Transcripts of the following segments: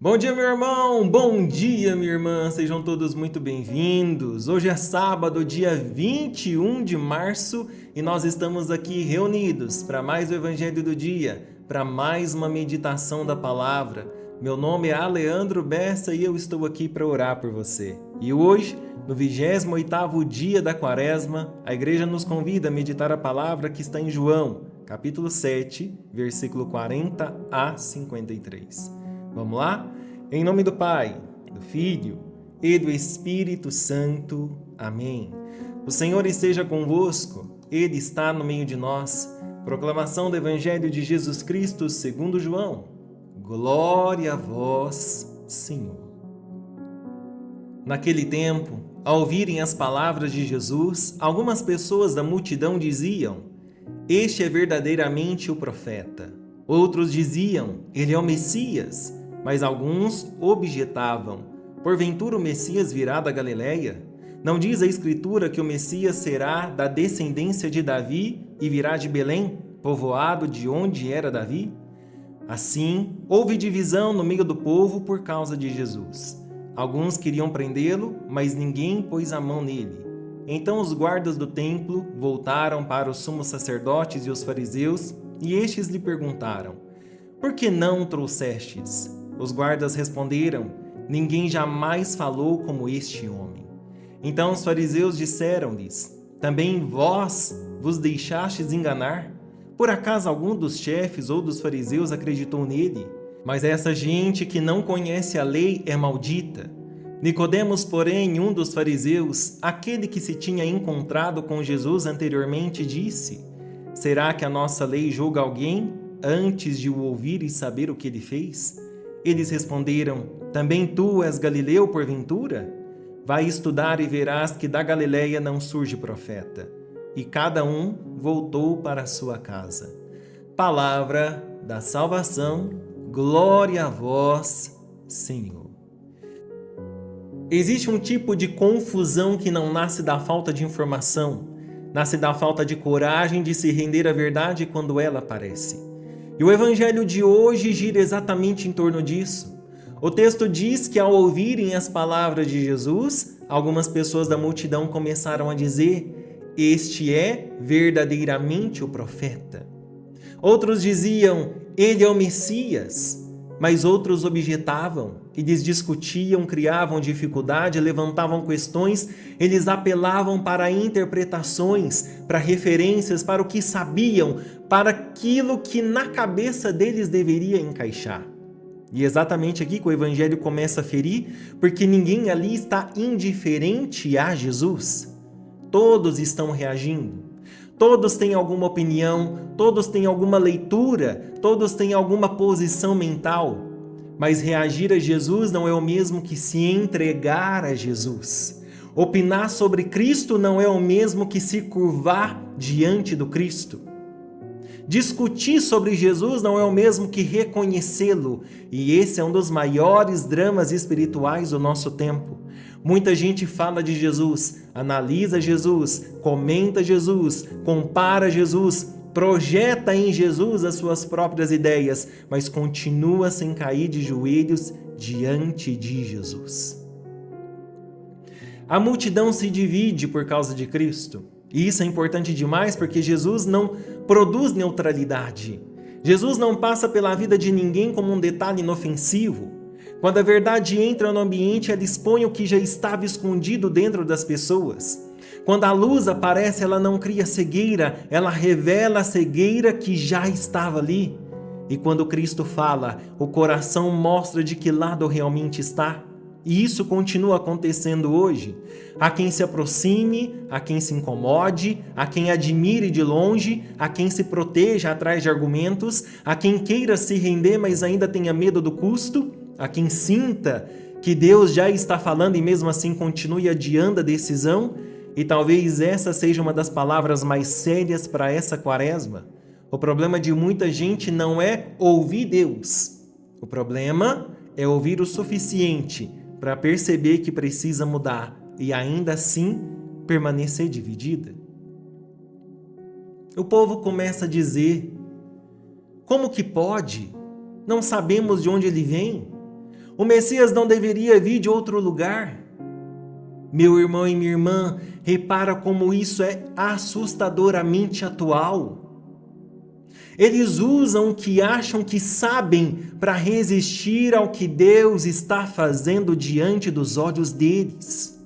Bom dia, meu irmão! Bom dia, minha irmã! Sejam todos muito bem-vindos! Hoje é sábado, dia 21 de março, e nós estamos aqui reunidos para mais o Evangelho do Dia, para mais uma meditação da Palavra. Meu nome é Aleandro Bessa e eu estou aqui para orar por você. E hoje, no 28º dia da Quaresma, a Igreja nos convida a meditar a Palavra que está em João, capítulo 7, versículo 40 a 53. Vamos lá? Em nome do Pai, do Filho e do Espírito Santo. Amém. O Senhor esteja convosco, Ele está no meio de nós. Proclamação do Evangelho de Jesus Cristo segundo João. Glória a vós, Senhor. Naquele tempo, ao ouvirem as palavras de Jesus, algumas pessoas da multidão diziam: "Este é verdadeiramente o profeta." Outros diziam: "Ele é o Messias." Mas alguns objetavam: "Porventura o Messias virá da Galileia? Não diz a Escritura que o Messias será da descendência de Davi e virá de Belém, povoado de onde era Davi?" Assim, houve divisão no meio do povo por causa de Jesus. Alguns queriam prendê-lo, mas ninguém pôs a mão nele. Então os guardas do templo voltaram para os sumos sacerdotes e os fariseus, e estes lhe perguntaram: "Por que não o trouxestes?" Os guardas responderam: "Ninguém jamais falou como este homem." Então os fariseus disseram-lhes: "Também vós vos deixastes enganar? Por acaso algum dos chefes ou dos fariseus acreditou nele? Mas essa gente que não conhece a lei é maldita." Nicodemos, porém, um dos fariseus, aquele que se tinha encontrado com Jesus anteriormente, disse: "Será que a nossa lei julga alguém antes de o ouvir e saber o que ele fez?" Eles responderam: "Também tu és galileu, porventura? Vai estudar e verás que da Galileia não surge profeta." E cada um voltou para a sua casa. Palavra da salvação, glória a vós, Senhor. Existe um tipo de confusão que não nasce da falta de informação, nasce da falta de coragem de se render à verdade quando ela aparece. E o Evangelho de hoje gira exatamente em torno disso. O texto diz que ao ouvirem as palavras de Jesus, algumas pessoas da multidão começaram a dizer: "Este é verdadeiramente o profeta." Outros diziam: "Ele é o Messias." Mas outros objetavam, eles discutiam, criavam dificuldade, levantavam questões, eles apelavam para interpretações, para referências, para o que sabiam, para aquilo que na cabeça deles deveria encaixar. E exatamente aqui que o Evangelho começa a ferir, porque ninguém ali está indiferente a Jesus. Todos estão reagindo. Todos têm alguma opinião, todos têm alguma leitura, todos têm alguma posição mental. Mas reagir a Jesus não é o mesmo que se entregar a Jesus. Opinar sobre Cristo não é o mesmo que se curvar diante do Cristo. Discutir sobre Jesus não é o mesmo que reconhecê-lo. E esse é um dos maiores dramas espirituais do nosso tempo. Muita gente fala de Jesus, analisa Jesus, comenta Jesus, compara Jesus, projeta em Jesus as suas próprias ideias, mas continua sem cair de joelhos diante de Jesus. A multidão se divide por causa de Cristo. E isso é importante demais porque Jesus não produz neutralidade. Jesus não passa pela vida de ninguém como um detalhe inofensivo. Quando a verdade entra no ambiente, ela expõe o que já estava escondido dentro das pessoas. Quando a luz aparece, ela não cria cegueira, ela revela a cegueira que já estava ali. E quando Cristo fala, o coração mostra de que lado realmente está. E isso continua acontecendo hoje. Há quem se aproxime, há quem se incomode, há quem admire de longe, há quem se proteja atrás de argumentos, há quem queira se render, mas ainda tenha medo do custo, há quem sinta que Deus já está falando e mesmo assim continue adiando a decisão. E talvez essa seja uma das palavras mais sérias para essa quaresma. O problema de muita gente não é ouvir Deus. O problema é ouvir o suficiente para perceber que precisa mudar e ainda assim permanecer dividida. O povo começa a dizer: "Como que pode? Não sabemos de onde ele vem. O Messias não deveria vir de outro lugar? Meu irmão e minha irmã, repara como isso é assustadoramente atual. Eles usam o que acham que sabem para resistir ao que Deus está fazendo diante dos olhos deles.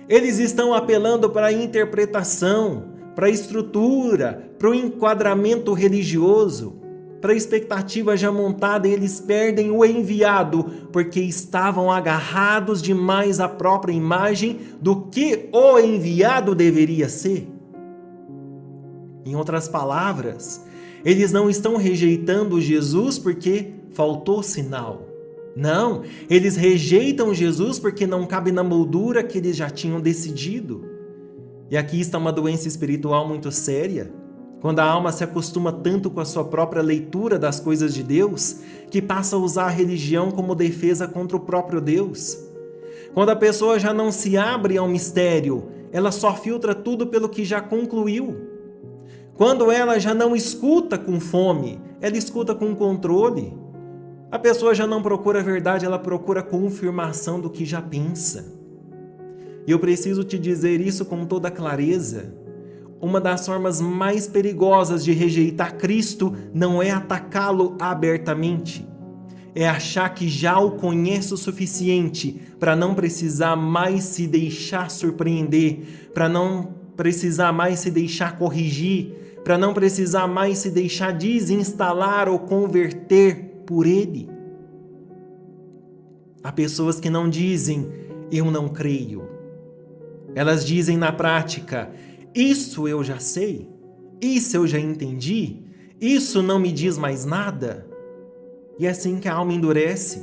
Eles estão apelando para a interpretação, para a estrutura, para o enquadramento religioso, para a expectativa já montada, e eles perdem o enviado, porque estavam agarrados demais à própria imagem do que o enviado deveria ser. Em outras palavras, eles não estão rejeitando Jesus porque faltou sinal. Não, eles rejeitam Jesus porque não cabe na moldura que eles já tinham decidido. E aqui está uma doença espiritual muito séria. Quando a alma se acostuma tanto com a sua própria leitura das coisas de Deus, que passa a usar a religião como defesa contra o próprio Deus. Quando a pessoa já não se abre ao mistério, ela só filtra tudo pelo que já concluiu. Quando ela já não escuta com fome, ela escuta com controle. A pessoa já não procura a verdade, ela procura confirmação do que já pensa. E eu preciso te dizer isso com toda clareza. Uma das formas mais perigosas de rejeitar Cristo não é atacá-lo abertamente. É achar que já o conhece o suficiente para não precisar mais se deixar surpreender, para não precisar mais se deixar corrigir, para não precisar mais se deixar desinstalar ou converter por ele. Há pessoas que não dizem, eu não creio. Elas dizem na prática, isso eu já sei, isso eu já entendi, isso não me diz mais nada. E é assim que a alma endurece.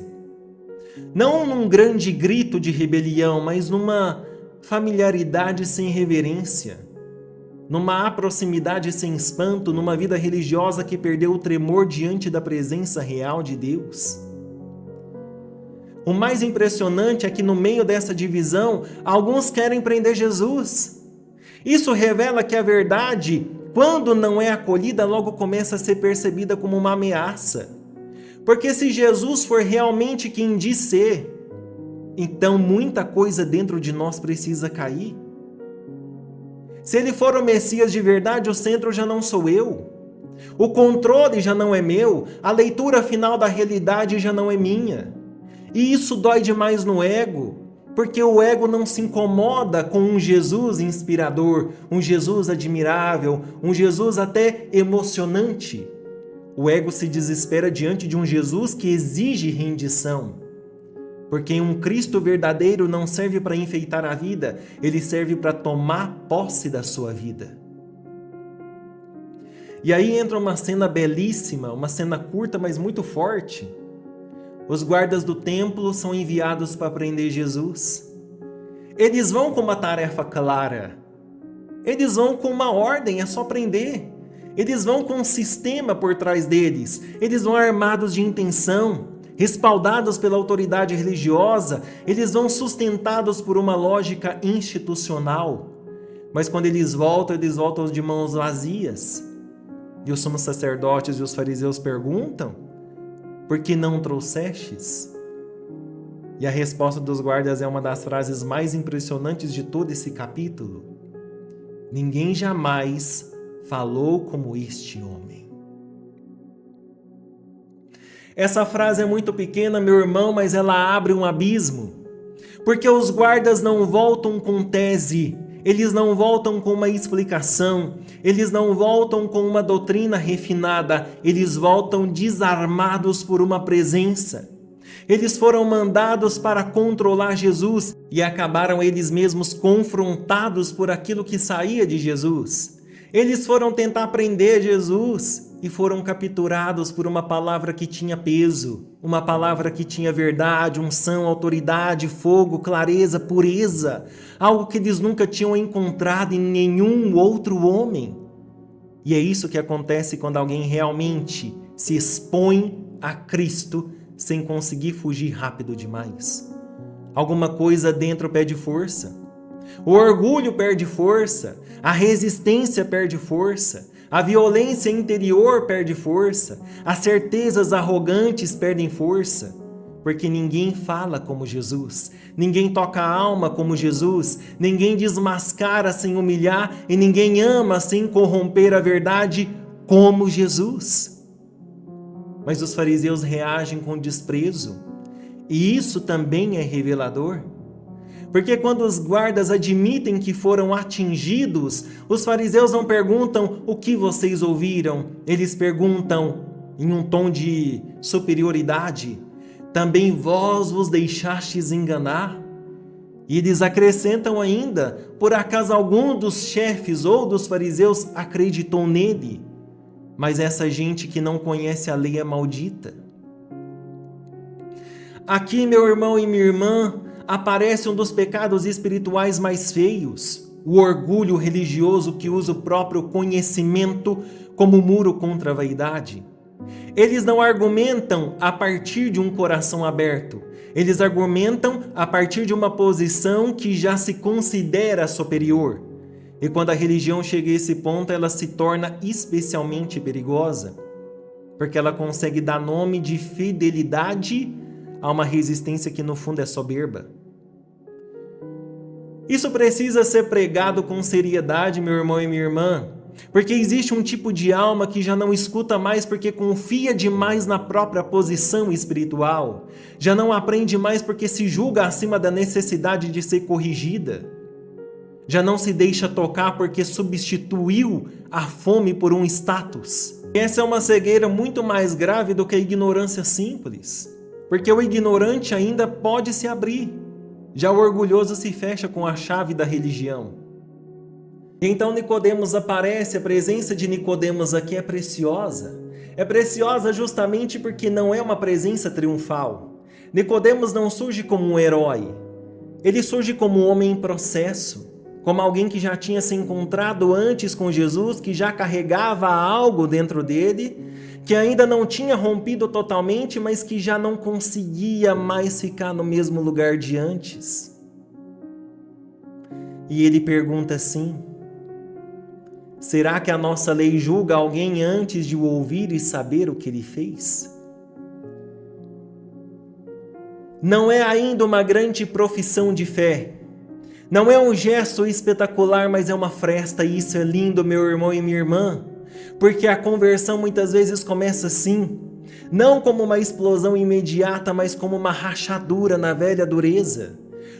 Não num grande grito de rebelião, mas numa familiaridade sem reverência, numa proximidade sem espanto, numa vida religiosa que perdeu o tremor diante da presença real de Deus. O mais impressionante é que no meio dessa divisão, alguns querem prender Jesus. Isso revela que a verdade, quando não é acolhida, logo começa a ser percebida como uma ameaça. Porque se Jesus for realmente quem diz ser, então muita coisa dentro de nós precisa cair. Se ele for o Messias de verdade, o centro já não sou eu. O controle já não é meu, a leitura final da realidade já não é minha. E isso dói demais no ego, porque o ego não se incomoda com um Jesus inspirador, um Jesus admirável, um Jesus até emocionante. O ego se desespera diante de um Jesus que exige rendição. Porque um Cristo verdadeiro não serve para enfeitar a vida, ele serve para tomar posse da sua vida. E aí entra uma cena belíssima, uma cena curta, mas muito forte. Os guardas do templo são enviados para prender Jesus. Eles vão com uma tarefa clara. Eles vão com uma ordem, é só prender. Eles vão com um sistema por trás deles. Eles vão armados de intenção, respaldados pela autoridade religiosa. Eles vão sustentados por uma lógica institucional. Mas quando eles voltam de mãos vazias. E os sumos sacerdotes e os fariseus perguntam, por que não trouxestes? E a resposta dos guardas é uma das frases mais impressionantes de todo esse capítulo. Ninguém jamais falou como este homem. Essa frase é muito pequena, meu irmão, mas ela abre um abismo. Porque os guardas não voltam com tese, eles não voltam com uma explicação, eles não voltam com uma doutrina refinada, eles voltam desarmados por uma presença. Eles foram mandados para controlar Jesus e acabaram eles mesmos confrontados por aquilo que saía de Jesus. Eles foram tentar prender Jesus e foram capturados por uma palavra que tinha peso, uma palavra que tinha verdade, unção, autoridade, fogo, clareza, pureza, algo que eles nunca tinham encontrado em nenhum outro homem. E é isso que acontece quando alguém realmente se expõe a Cristo sem conseguir fugir rápido demais. Alguma coisa dentro perde força. O orgulho perde força, a resistência perde força, a violência interior perde força, as certezas arrogantes perdem força, Porque ninguém fala como Jesus, ninguém toca a alma como Jesus, ninguém desmascara sem humilhar e ninguém ama sem corromper a verdade como Jesus. Mas os fariseus reagem com desprezo, e isso também é revelador. Porque quando os guardas admitem que foram atingidos, os fariseus não perguntam o que vocês ouviram, eles perguntam em um tom de superioridade: também vós vos deixastes enganar? E eles acrescentam ainda: por acaso algum dos chefes ou dos fariseus acreditou nele? Mas essa gente que não conhece a lei é maldita. Aqui, meu irmão e minha irmã, aparece um dos pecados espirituais mais feios, o orgulho religioso que usa o próprio conhecimento como muro contra a vaidade. Eles não argumentam a partir de um coração aberto, eles argumentam a partir de uma posição que já se considera superior. E quando a religião chega a esse ponto, ela se torna especialmente perigosa, porque ela consegue dar nome de fidelidade a uma resistência que no fundo é soberba. Isso precisa ser pregado com seriedade, meu irmão e minha irmã, porque existe um tipo de alma que já não escuta mais porque confia demais na própria posição espiritual, já não aprende mais porque se julga acima da necessidade de ser corrigida, já não se deixa tocar porque substituiu a fome por um status. E essa é uma cegueira muito mais grave do que a ignorância simples, porque o ignorante ainda pode se abrir, já o orgulhoso se fecha com a chave da religião. E então Nicodemos aparece. A presença de Nicodemos aqui é preciosa. É preciosa justamente porque não é uma presença triunfal. Nicodemos não surge como um herói. Ele surge como um homem em processo, como alguém que já tinha se encontrado antes com Jesus, que já carregava algo dentro dele, que ainda não tinha rompido totalmente, mas que já não conseguia mais ficar no mesmo lugar de antes. E ele pergunta assim: será que a nossa lei julga alguém antes de o ouvir e saber o que ele fez? Não é ainda uma grande profissão de fé. Não é um gesto espetacular, mas é uma fresta, e isso é lindo, meu irmão e minha irmã, porque a conversão muitas vezes começa assim, não como uma explosão imediata, mas como uma rachadura na velha dureza,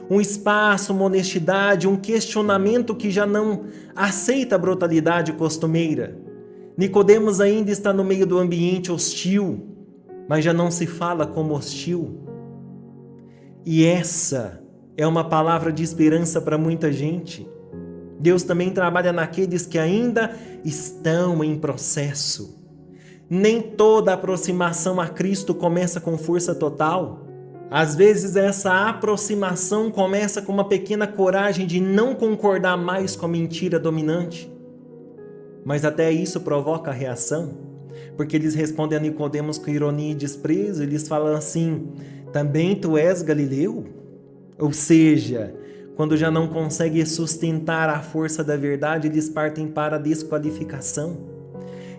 um espaço, uma honestidade, um questionamento que já não aceita a brutalidade costumeira. Nicodemos ainda está no meio do ambiente hostil, mas já não se fala como hostil. E essa é uma palavra de esperança para muita gente. Deus também trabalha naqueles que ainda estão em processo. Nem toda aproximação a Cristo começa com força total. Às vezes essa aproximação começa com uma pequena coragem de não concordar mais com a mentira dominante. Mas até isso provoca reação, porque eles respondem a Nicodemos com ironia e desprezo. Eles falam assim: também tu és galileu? Ou seja, quando já não conseguem sustentar a força da verdade, eles partem para a desqualificação.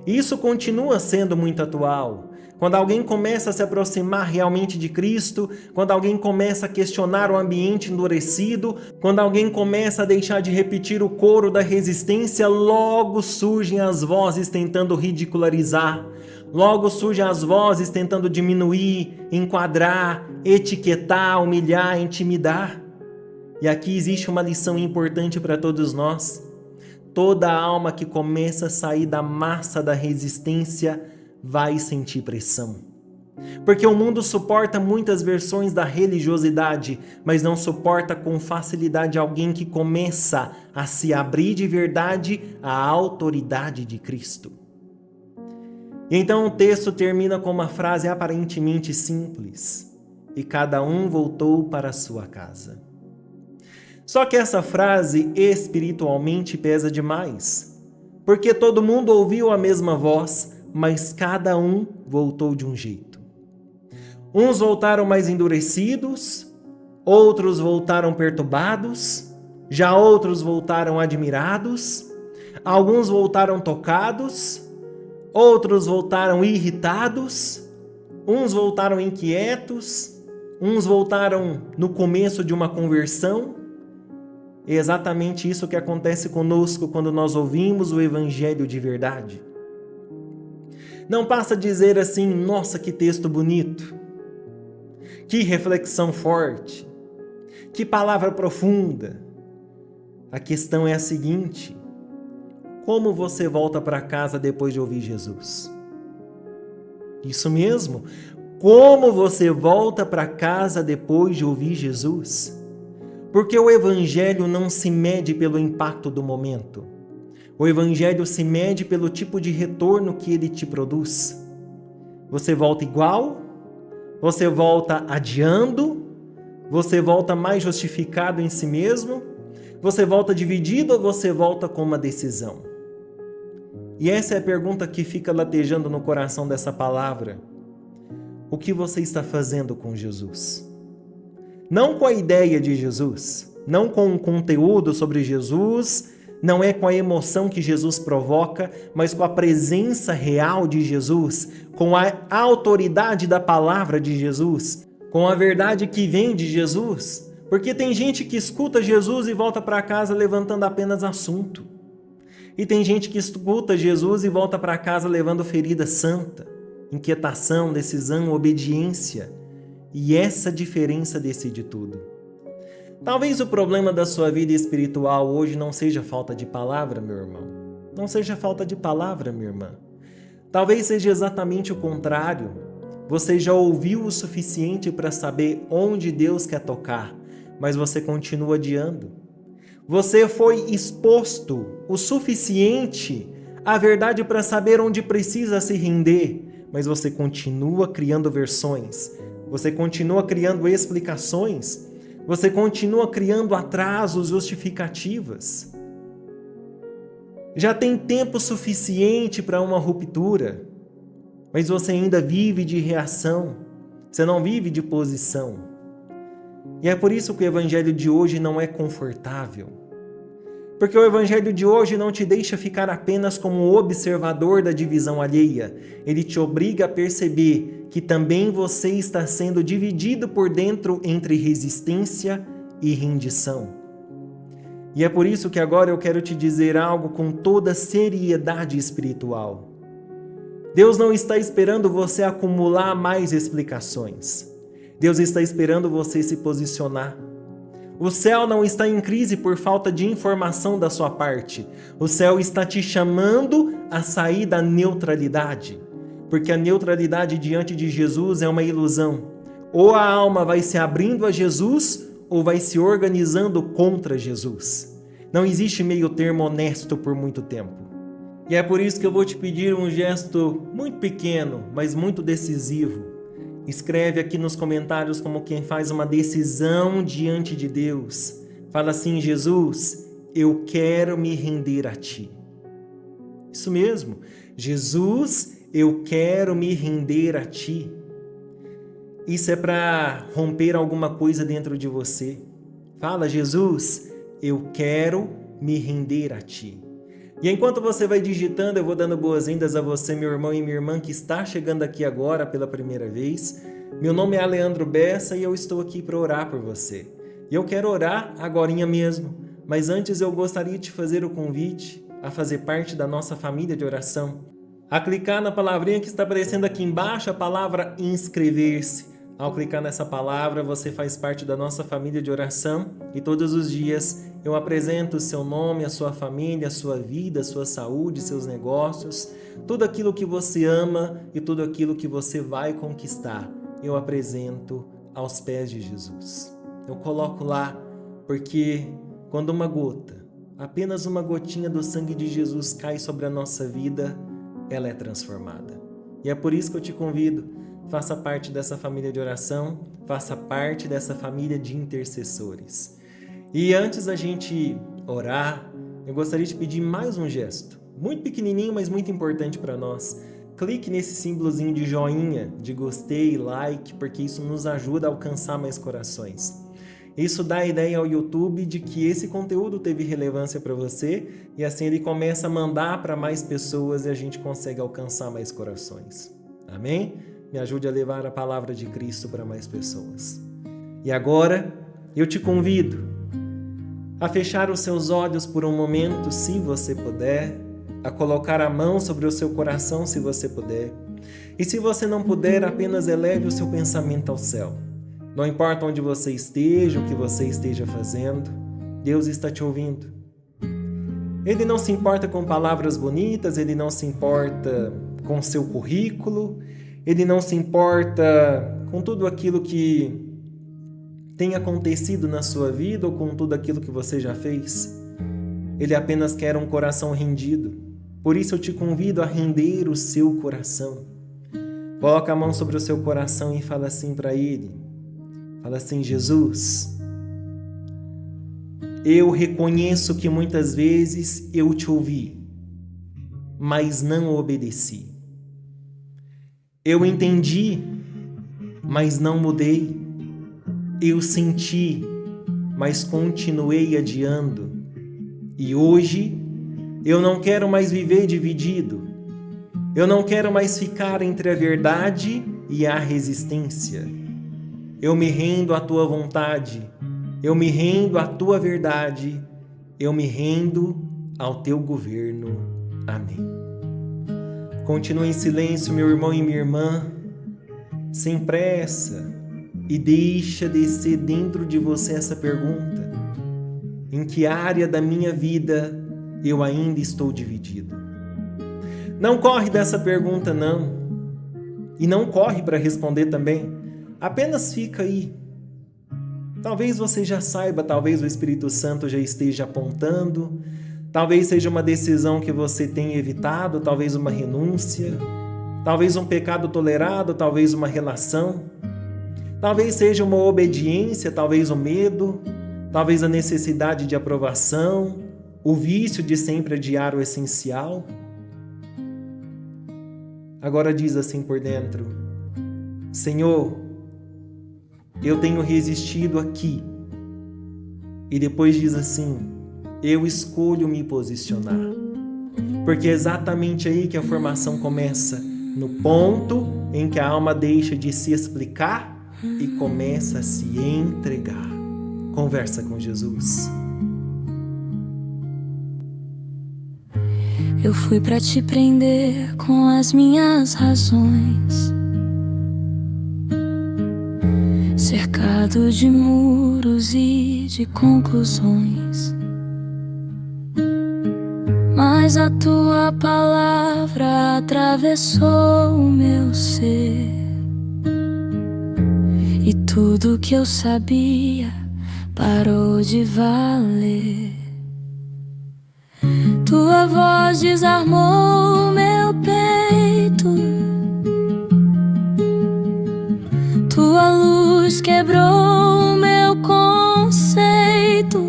Isso continua sendo muito atual. Quando alguém começa a se aproximar realmente de Cristo, quando alguém começa a questionar o ambiente endurecido, quando alguém começa a deixar de repetir o coro da resistência, logo surgem as vozes tentando ridicularizar, logo surgem as vozes tentando diminuir, enquadrar, etiquetar, humilhar, intimidar. E aqui existe uma lição importante para todos nós. Toda alma que começa a sair da massa da resistência vai sentir pressão. Porque o mundo suporta muitas versões da religiosidade, mas não suporta com facilidade alguém que começa a se abrir de verdade à autoridade de Cristo. E então o texto termina com uma frase aparentemente simples: e cada um voltou para a sua casa. Só que essa frase espiritualmente pesa demais, porque todo mundo ouviu a mesma voz, mas cada um voltou de um jeito. Uns voltaram mais endurecidos, outros voltaram perturbados, já outros voltaram admirados, alguns voltaram tocados, outros voltaram irritados, uns voltaram inquietos, Uns voltaram no começo de uma conversão. É exatamente isso que acontece conosco quando nós ouvimos o Evangelho de verdade. Não basta dizer assim, nossa, que texto bonito, que reflexão forte, que palavra profunda. A questão é a seguinte: como você volta para casa depois de ouvir Jesus? Isso mesmo, como você volta para casa depois de ouvir Jesus? Porque o Evangelho não se mede pelo impacto do momento. O Evangelho se mede pelo tipo de retorno que ele te produz. Você volta igual? Você volta adiando? Você volta mais justificado em si mesmo? Você volta dividido ou você volta com uma decisão? E essa é a pergunta que fica latejando no coração dessa palavra. O que você está fazendo com Jesus? Não com a ideia de Jesus, não com o conteúdo sobre Jesus, não é com a emoção que Jesus provoca, mas com a presença real de Jesus, com a autoridade da palavra de Jesus, com a verdade que vem de Jesus. Porque tem gente que escuta Jesus e volta para casa levantando apenas assunto. E tem gente que escuta Jesus e volta para casa levando ferida santa, inquietação, decisão, obediência. E essa diferença decide tudo. Talvez o problema da sua vida espiritual hoje não seja falta de palavra, meu irmão. Não seja falta de palavra, minha irmã. Talvez seja exatamente o contrário. Você já ouviu o suficiente para saber onde Deus quer tocar, mas você continua adiando. Você foi exposto o suficiente à verdade para saber onde precisa se render, mas você continua criando versões. Você continua criando explicações, você continua criando atrasos, justificativas. Já tem tempo suficiente para uma ruptura, mas você ainda vive de reação, você não vive de posição. E é por isso que o Evangelho de hoje não é confortável. Porque o Evangelho de hoje não te deixa ficar apenas como observador da divisão alheia. Ele te obriga a perceber que também você está sendo dividido por dentro entre resistência e rendição. E é por isso que agora eu quero te dizer algo com toda seriedade espiritual. Deus não está esperando você acumular mais explicações. Deus está esperando você se posicionar. O céu não está em crise por falta de informação da sua parte. O céu está te chamando a sair da neutralidade. Porque a neutralidade diante de Jesus é uma ilusão. Ou a alma vai se abrindo a Jesus, ou vai se organizando contra Jesus. Não existe meio termo honesto por muito tempo. E é por isso que eu vou te pedir um gesto muito pequeno, mas muito decisivo. Escreve aqui nos comentários como quem faz uma decisão diante de Deus. Fala assim: Jesus, eu quero me render a Ti. Isso mesmo. Jesus, eu quero me render a Ti. Isso é para romper alguma coisa dentro de você. Fala: Jesus, eu quero me render a Ti. E enquanto você vai digitando, eu vou dando boas-vindas a você, meu irmão e minha irmã, que está chegando aqui agora pela primeira vez. Meu nome é Leandro Bessa e eu estou aqui para orar por você. E eu quero orar agorinha mesmo, mas antes eu gostaria de fazer o convite a fazer parte da nossa família de oração. A clicar na palavrinha que está aparecendo aqui embaixo, a palavra inscrever-se. Ao clicar nessa palavra, você faz parte da nossa família de oração e todos os dias eu apresento o seu nome, a sua família, a sua vida, a sua saúde, seus negócios, tudo aquilo que você ama e tudo aquilo que você vai conquistar. Eu apresento aos pés de Jesus. Eu coloco lá porque quando uma gota, apenas uma gotinha do sangue de Jesus cai sobre a nossa vida, ela é transformada. E é por isso que eu te convido. Faça parte dessa família de oração, faça parte dessa família de intercessores. E antes da gente orar, eu gostaria de pedir mais um gesto, muito pequenininho, mas muito importante para nós. Clique nesse símbolozinho de joinha, de gostei, like, porque isso nos ajuda a alcançar mais corações. Isso dá a ideia ao YouTube de que esse conteúdo teve relevância para você e assim ele começa a mandar para mais pessoas e a gente consegue alcançar mais corações. Amém? me ajude a levar a palavra de Cristo para mais pessoas. E agora, eu te convido a fechar os seus olhos por um momento, se você puder, a colocar a mão sobre o seu coração, se você puder. E se você não puder, apenas eleve o seu pensamento ao céu. Não importa onde você esteja, o que você esteja fazendo, Deus está te ouvindo. Ele não se importa com palavras bonitas, Ele não se importa com seu currículo, Ele não se importa com tudo aquilo que tem acontecido na sua vida ou com tudo aquilo que você já fez. Ele apenas quer um coração rendido. Por isso eu te convido a render o seu coração. Coloca a mão sobre o seu coração e fala assim para Ele. Fala assim: Jesus, eu reconheço que muitas vezes eu te ouvi, mas não obedeci. Eu entendi, mas não mudei. Eu senti, mas continuei adiando. E hoje eu não quero mais viver dividido. Eu não quero mais ficar entre a verdade e a resistência. Eu me rendo à tua vontade. Eu me rendo à tua verdade. Eu me rendo ao teu governo. Amém. Continue em silêncio, meu irmão e minha irmã, sem pressa, e deixa descer dentro de você essa pergunta: em que área da minha vida eu ainda estou dividido? Não corre dessa pergunta, não. E não corre para responder também. Apenas fica aí. Talvez você já saiba, talvez o Espírito Santo já esteja apontando, talvez seja uma decisão que você tenha evitado, talvez uma renúncia, talvez um pecado tolerado, talvez uma relação, talvez seja uma obediência, talvez o medo, talvez a necessidade de aprovação, o vício de sempre adiar o essencial. Agora diz assim por dentro: Senhor, eu tenho resistido aqui. E depois diz assim: eu escolho me posicionar. Porque é exatamente aí que a formação começa, no ponto em que a alma deixa de se explicar e começa a se entregar. Conversa com Jesus. Eu fui pra te prender com as minhas razões, cercado de muros e de conclusões, mas a tua palavra atravessou o meu ser, e tudo que eu sabia parou de valer. Tua voz desarmou meu peito, tua luz quebrou meu conceito.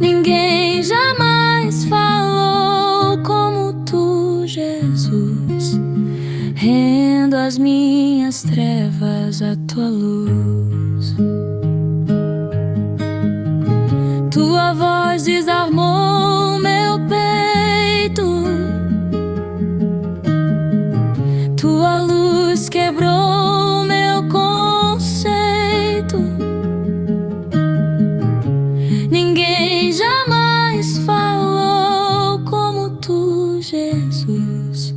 Ninguém jamais falou como tu, Jesus. Rendo as minhas trevas à tua luz. Tua voz desarmou meu peito, tua luz quebrou meu conceito. Ninguém jamais falou como tu, Jesus.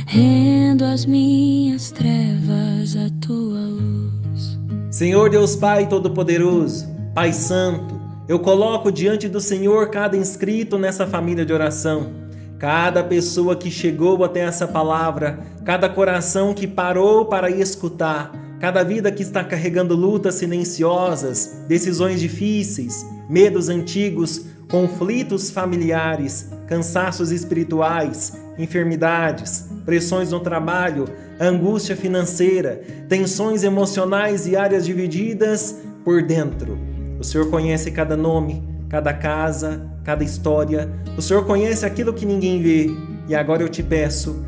Rendo as minhas trevas à tua luz. Senhor Deus Pai Todo-Poderoso, Pai Santo, eu coloco diante do Senhor cada inscrito nessa família de oração, cada pessoa que chegou até essa palavra, cada coração que parou para escutar, cada vida que está carregando lutas silenciosas, decisões difíceis, medos antigos, conflitos familiares, cansaços espirituais, enfermidades, pressões no trabalho, angústia financeira, tensões emocionais e áreas divididas por dentro. O Senhor conhece cada nome, cada casa, cada história. O Senhor conhece aquilo que ninguém vê. E agora eu te peço,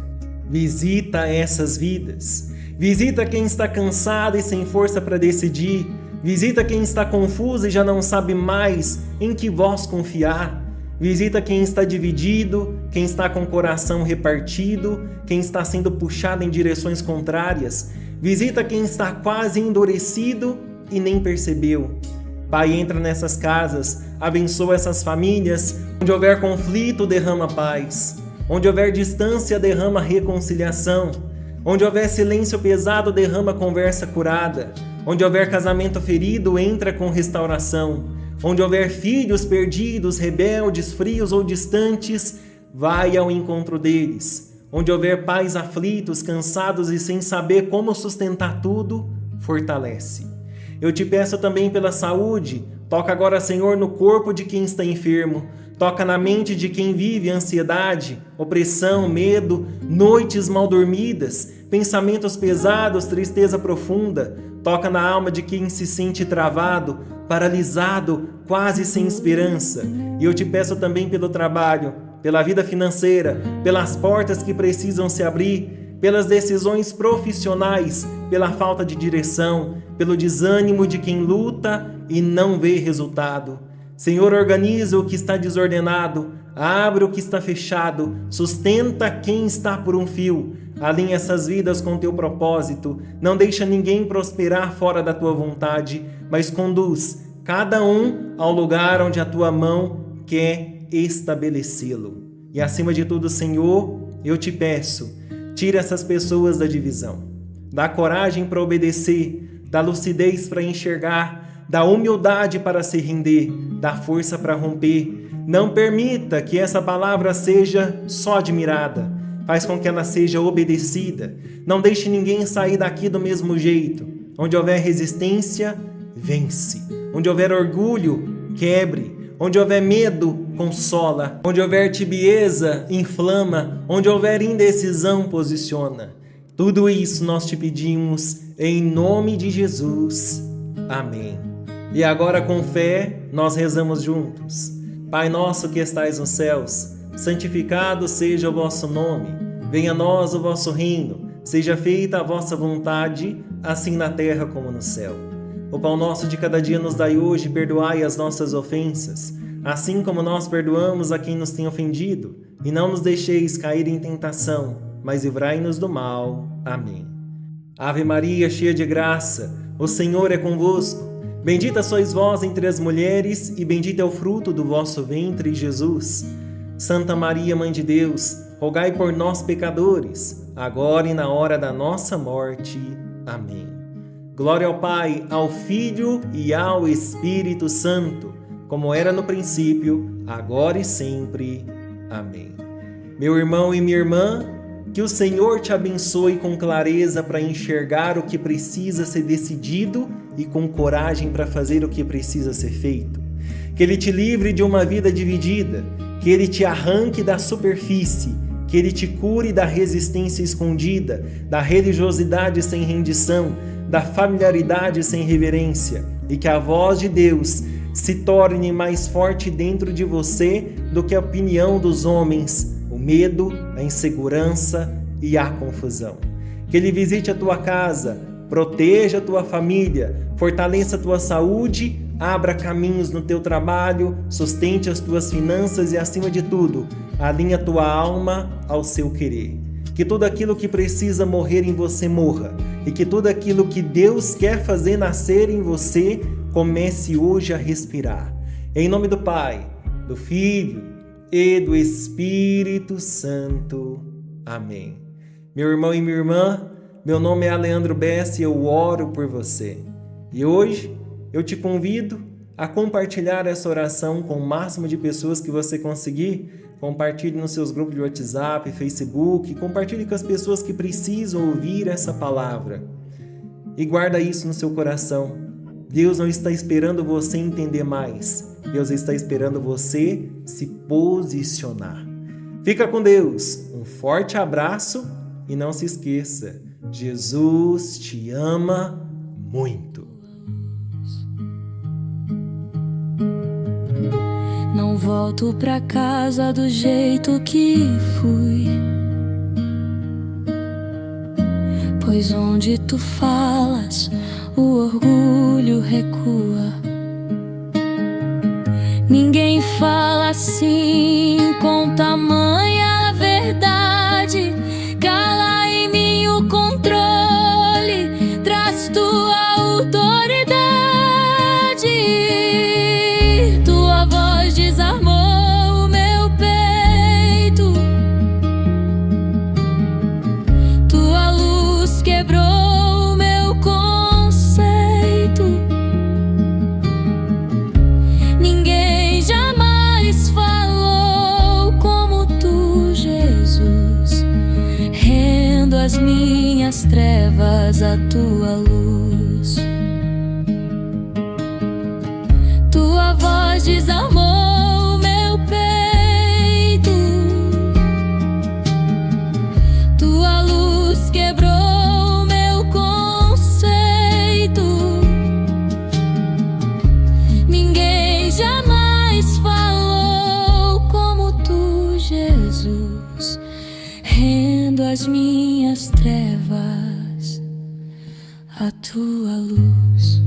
visita essas vidas. Visita quem está cansado e sem força para decidir. Visita quem está confuso e já não sabe mais em que voz confiar. Visita quem está dividido, quem está com o coração repartido, quem está sendo puxado em direções contrárias. Visita quem está quase endurecido e nem percebeu. Pai, entra nessas casas, abençoa essas famílias. Onde houver conflito, derrama paz. Onde houver distância, derrama reconciliação. Onde houver silêncio pesado, derrama conversa curada. Onde houver casamento ferido, entra com restauração. Onde houver filhos perdidos, rebeldes, frios ou distantes, vai ao encontro deles. Onde houver pais aflitos, cansados e sem saber como sustentar tudo, fortalece. Eu te peço também pela saúde. Toca agora, Senhor, no corpo de quem está enfermo. Toca na mente de quem vive ansiedade, opressão, medo, noites mal dormidas, pensamentos pesados, tristeza profunda. Toca na alma de quem se sente travado, paralisado, quase sem esperança. E eu te peço também pelo trabalho, pela vida financeira, pelas portas que precisam se abrir, pelas decisões profissionais, pela falta de direção, pelo desânimo de quem luta e não vê resultado. Senhor, organiza o que está desordenado, abre o que está fechado, sustenta quem está por um fio. Alinha essas vidas com teu propósito, não deixa ninguém prosperar fora da tua vontade, mas conduz cada um ao lugar onde a tua mão quer estabelecê-lo. E acima de tudo, Senhor, eu te peço, tira essas pessoas da divisão, dá coragem para obedecer, dá lucidez para enxergar, dá humildade para se render, dá força para romper. Não permita que essa palavra seja só admirada, faz com que ela seja obedecida. Não deixe ninguém sair daqui do mesmo jeito. Onde houver resistência, vence. Onde houver orgulho, quebre. Onde houver medo, consola. Onde houver tibieza, inflama. Onde houver indecisão, posiciona. Tudo isso nós te pedimos em nome de Jesus. Amém. E agora, com fé, nós rezamos juntos. Pai nosso que estais nos céus, santificado seja o vosso nome. Venha a nós o vosso reino. Seja feita a vossa vontade, assim na terra como no céu. O pão nosso de cada dia nos dai hoje, perdoai as nossas ofensas, assim como nós perdoamos a quem nos tem ofendido. E não nos deixeis cair em tentação, mas livrai-nos do mal. Amém. Ave Maria, cheia de graça, o Senhor é convosco. Bendita sois vós entre as mulheres, e bendito é o fruto do vosso ventre, Jesus. Santa Maria, Mãe de Deus, rogai por nós, pecadores, agora e na hora da nossa morte. Amém. Glória ao Pai, ao Filho e ao Espírito Santo, como era no princípio, agora e sempre. Amém. Meu irmão e minha irmã, que o Senhor te abençoe com clareza para enxergar o que precisa ser decidido e com coragem para fazer o que precisa ser feito. Que Ele te livre de uma vida dividida, que Ele te arranque da superfície, que Ele te cure da resistência escondida, da religiosidade sem rendição, da familiaridade sem reverência, e que a voz de Deus se torne mais forte dentro de você do que a opinião dos homens, o medo, a insegurança e a confusão. Que Ele visite a tua casa, proteja a tua família, fortaleça a tua saúde, abra caminhos no teu trabalho, sustente as tuas finanças e, acima de tudo, alinhe a tua alma ao seu querer. Que tudo aquilo que precisa morrer em você morra, e que tudo aquilo que Deus quer fazer nascer em você comece hoje a respirar. Em nome do Pai, do Filho e do Espírito Santo. Amém. Meu irmão e minha irmã, meu nome é Leandro Bessa e eu oro por você. E hoje eu te convido a compartilhar essa oração com o máximo de pessoas que você conseguir. Compartilhe nos seus grupos de WhatsApp, Facebook, compartilhe com as pessoas que precisam ouvir essa palavra. E guarda isso no seu coração. Deus não está esperando você entender mais. Deus está esperando você se posicionar. Fica com Deus. Um forte abraço e não se esqueça, Jesus te ama muito. Não volto pra casa do jeito que fui, pois onde tu falas, o orgulho recua. Ninguém fala assim com tamanha verdade. Cala em mim o controle, traz tua autoridade. Tua voz desarmou o meu peito, tua luz quebrou o meu conceito. Ninguém jamais falou como tu, Jesus. Rendo as minhas trevas à tua luz. Tua voz desarmou o meu peito, tua luz quebrou o meu conceito. Ninguém jamais falou como tu, Jesus. Rendo as minhas trevas à tua luz.